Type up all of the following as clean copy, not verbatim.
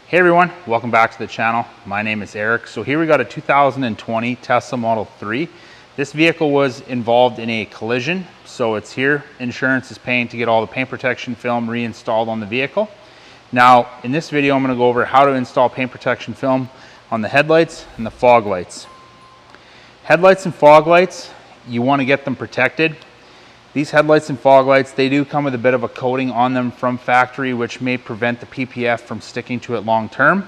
Hey everyone, welcome back to the channel. My name is Eric. So here we got a 2020 Tesla Model 3. This vehicle was involved in a collision, so it's here. Insurance is paying to get all the paint protection film reinstalled on the vehicle. Now, in this video, I'm going to go over how to install paint protection film on the headlights and the fog lights. Headlights and fog lights, you want to get them protected. These headlights and fog lights, they do come with a bit of a coating on them from factory, which may prevent the PPF from sticking to it long term.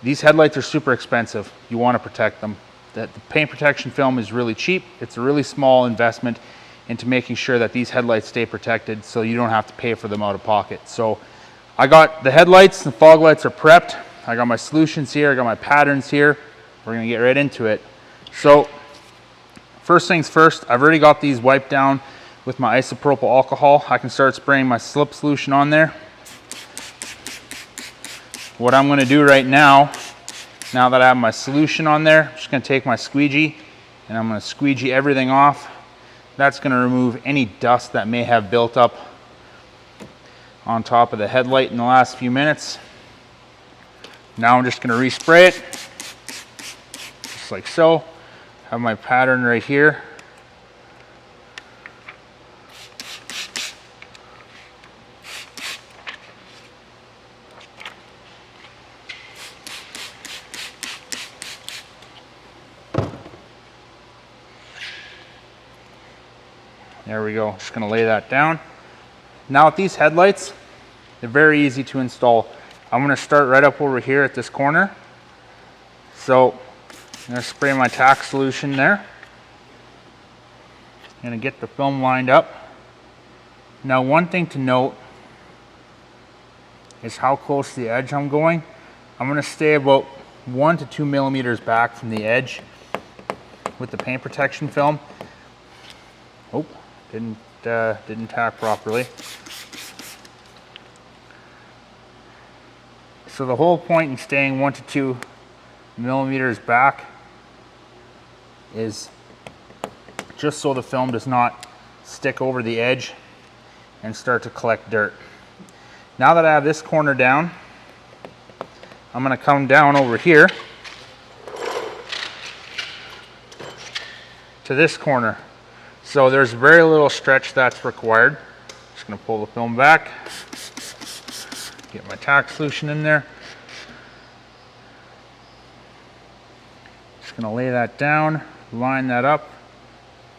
These headlights are super expensive. You want to protect them. The paint protection film is really cheap. It's a really small investment into making sure that these headlights stay protected so you don't have to pay for them out of pocket. So I got the headlights and fog lights are prepped. I got my solutions here. I got my patterns here. We're going to get right into it. So first things first, I've already got these wiped down with my isopropyl alcohol. I can start spraying my slip solution on there. What I'm going to do right now that I have my solution on there, I'm just going to take my squeegee and I'm going to squeegee everything off. That's going to remove any dust that may have built up on top of the headlight in the last few minutes. Now I'm just going to respray it, just like so. Have my pattern right here. There we go, just gonna lay that down. Now with these headlights, they're very easy to install. I'm gonna start right up over here at this corner. So I'm going to spray my tack solution there. I'm going to get the film lined up. Now one thing to note is how close to the edge I'm going. I'm going to stay about 1 to 2 millimeters back from the edge with the paint protection film. Oh, didn't tack properly. So the whole point in staying 1 to 2 millimeters back is just so the film does not stick over the edge and start to collect dirt. Now that I have this corner down, I'm going to come down over here to this corner. So there's very little stretch that's required. Just going to pull the film back, get my tack solution in there. Just going to lay that down, line that up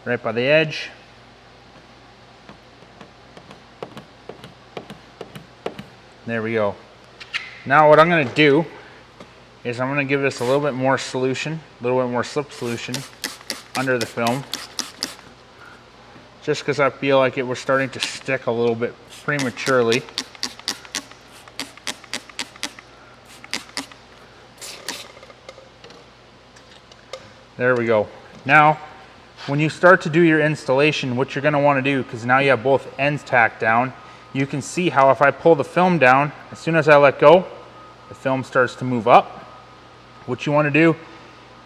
right by the edge. There we go. Now what I'm going to do is I'm going to give this a little bit more solution, a little bit more slip solution under the film, just because I feel like it was starting to stick a little bit prematurely. There we go. Now, when you start to do your installation, what you're going to want to do, because now you have both ends tacked down, you can see how if I pull the film down, as soon as I let go, the film starts to move up. What you want to do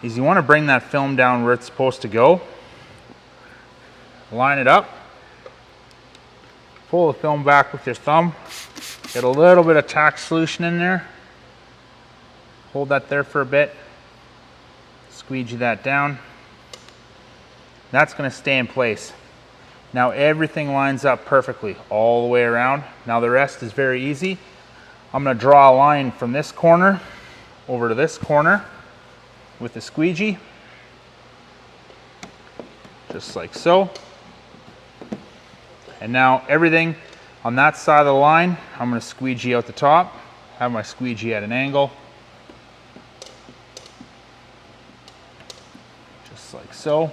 is you want to bring that film down where it's supposed to go, line it up, pull the film back with your thumb, get a little bit of tack solution in there, hold that there for a bit, squeegee that down. That's going to stay in place. Now everything lines up perfectly all the way around. Now the rest is very easy. I'm going to draw a line from this corner over to this corner with the squeegee, just like so. And now everything on that side of the line, I'm going to squeegee out the top, have my squeegee at an angle, just like so.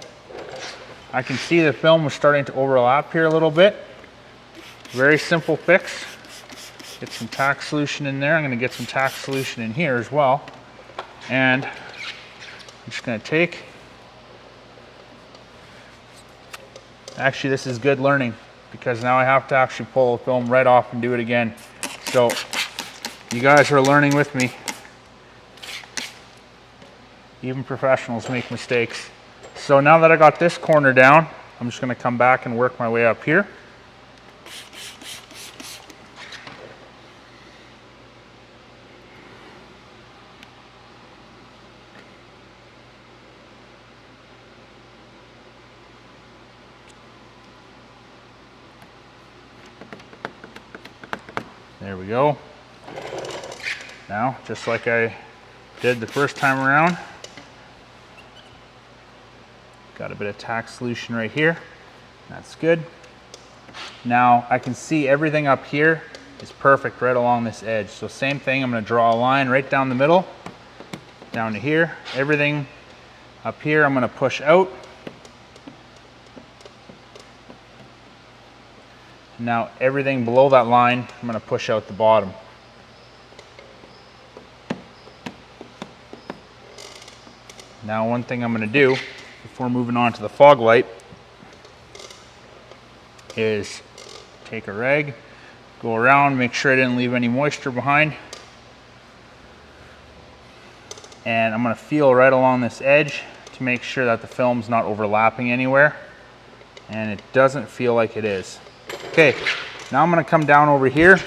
I can see the film was starting to overlap here a little bit. Very simple fix. Get some tack solution in there. I'm going to get some tack solution in here as well. And I'm just going to take, actually this is good learning because now I have to actually pull the film right off and do it again. So you guys are learning with me. Even professionals make mistakes. So now that I got this corner down, I'm just going to come back and work my way up here. There we go. Now, just like I did the first time around, got a bit of tack solution right here. That's good. Now I can see everything up here is perfect right along this edge. So same thing, I'm going to draw a line right down the middle, down to here. Everything up here I'm going to push out. Now everything below that line, I'm going to push out the bottom. Now one thing I'm going to do before moving on to the fog light is take a rag, go around, make sure I didn't leave any moisture behind. And I'm going to feel right along this edge to make sure that the film's not overlapping anywhere. And it doesn't feel like it is. Okay, now I'm going to come down over here.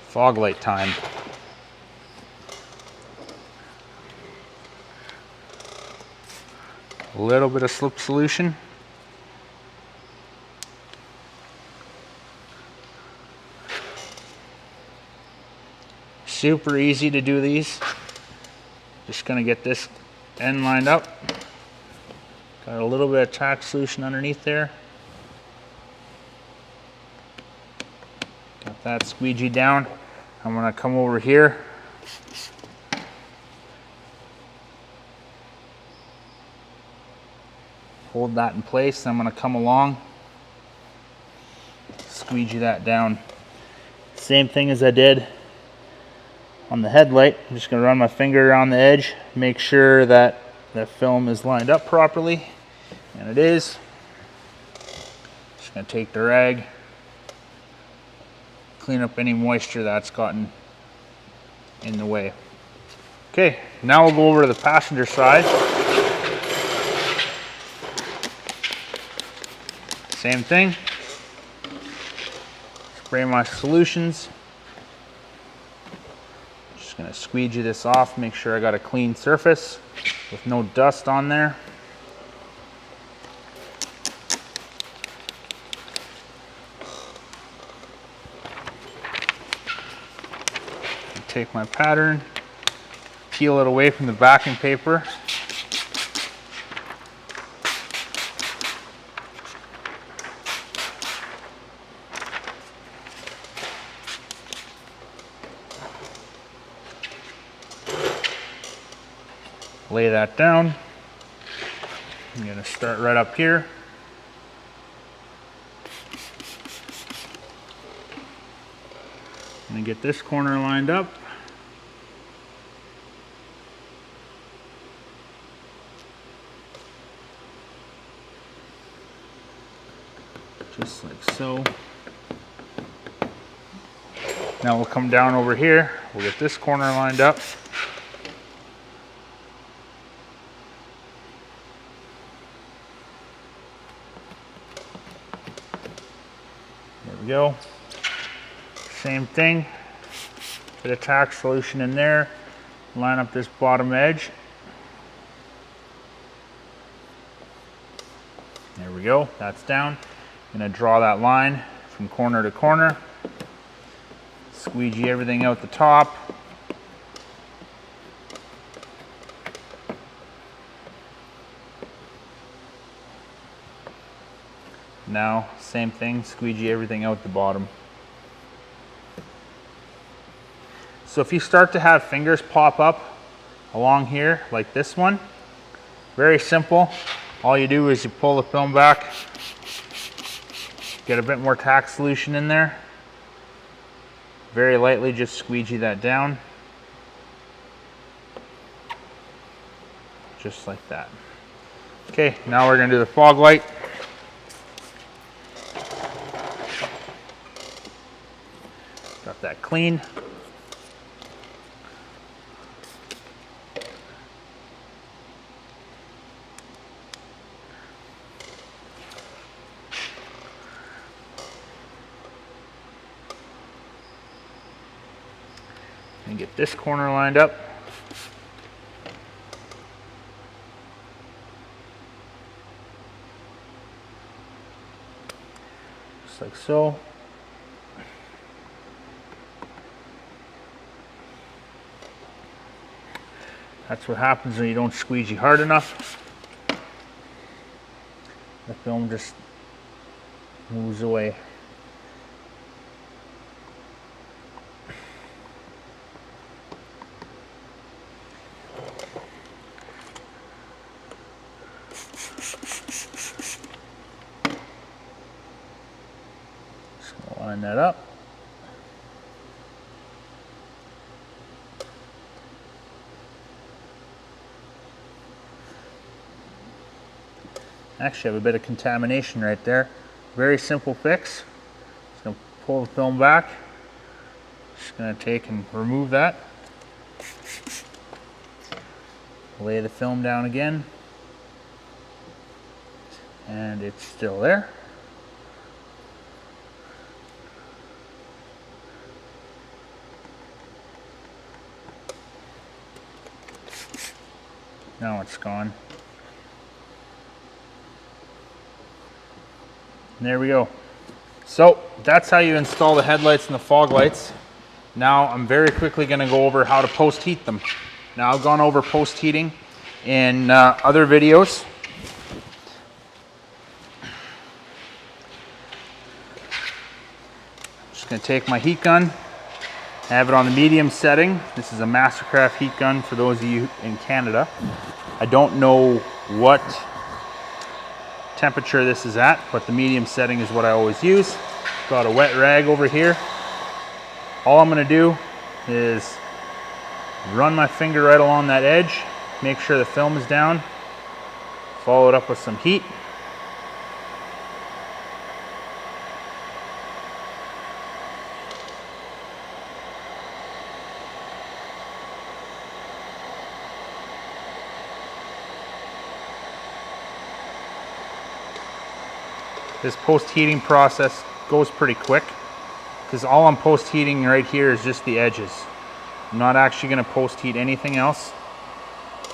Fog light time. A little bit of slip solution. Super easy to do these. Just going to get this end lined up. Got a little bit of tack solution underneath there. Got that squeegee down. I'm going to come over here. Hold that in place. I'm going to come along, squeegee that down. Same thing as I did on the headlight. I'm just going to run my finger around the edge, make sure that the film is lined up properly, and it is. Just going to take the rag, clean up any moisture that's gotten in the way. Okay, now we'll go over to the passenger side. Same thing. Spray my solutions. Just going to squeegee this off, make sure I got a clean surface with no dust on there. Take my pattern, peel it away from the backing paper. Lay that down. I'm going to start right up here. I'm going to get this corner lined up. Just like so. Now we'll come down over here. We'll get this corner lined up. There we go. Same thing. Bit of tack solution in there. Line up this bottom edge. There we go. That's down. I'm going to draw that line from corner to corner. Squeegee everything out the top. Now, same thing, squeegee everything out the bottom. So if you start to have fingers pop up along here, like this one, very simple. All you do is you pull the film back, get a bit more tack solution in there. Very lightly just squeegee that down. Just like that. Okay, now we're going to do the fog light. Got that clean. And get this corner lined up. Just like so. That's what happens when you don't squeegee hard enough. The film just moves away. Just line that up. Actually, I have a bit of contamination right there. Very simple fix. Just going to pull the film back. Just going to take and remove that. Lay the film down again. And it's still there. Now it's gone. And there we go. So that's how you install the headlights and the fog lights. Now I'm very quickly going to go over how to post heat them. Now I've gone over post heating in other videos. Just going to take my heat gun, have it on the medium setting. This is a Mastercraft heat gun for those of you in Canada. I don't know what temperature this is at, but the medium setting is what I always use. Got a wet rag over here. All I'm going to do is run my finger right along that edge, make sure the film is down, follow it up with some heat. This post heating process goes pretty quick because all I'm post heating right here is just the edges. I'm not actually going to post heat anything else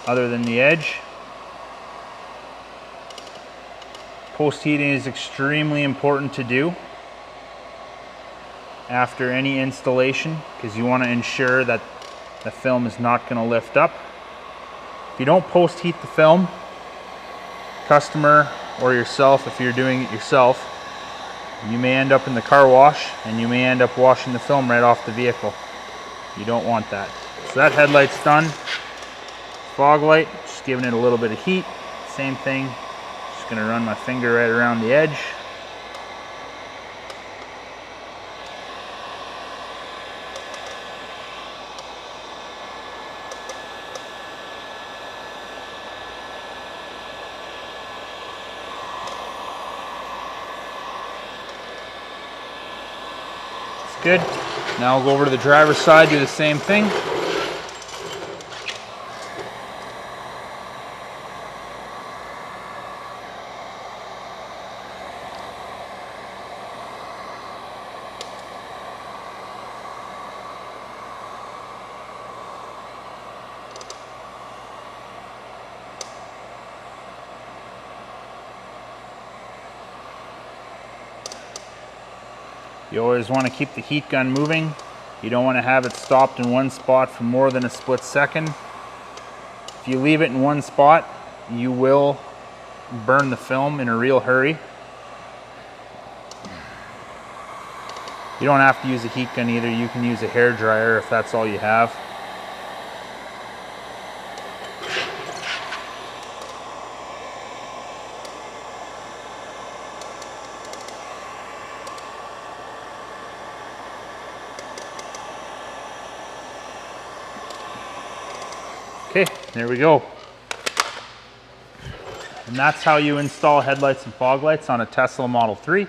other than the edge. Post heating is extremely important to do after any installation because you want to ensure that the film is not going to lift up. If you don't post heat the film, customer or yourself, if you're doing it yourself, you may end up in the car wash and you may end up washing the film right off the vehicle. You don't want that. So that headlight's done. Fog light, just giving it a little bit of heat. Same thing, just gonna run my finger right around the edge. Good. Now I'll go over to the driver's side, do the same thing. You always want to keep the heat gun moving. You don't want to have it stopped in one spot for more than a split second. If you leave it in one spot, you will burn the film in a real hurry. You don't have to use a heat gun either. You can use a hair dryer if that's all you have. Okay, there we go. And that's how you install headlights and fog lights on a Tesla Model 3.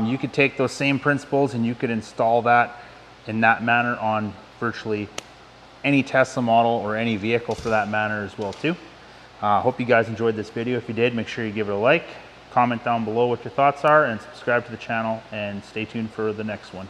You could take those same principles and you could install that in that manner on virtually any Tesla model or any vehicle for that matter as well too. Hope you guys enjoyed this video. If you did, make sure you give it a like, comment down below what your thoughts are, and subscribe to the channel, and stay tuned for the next one.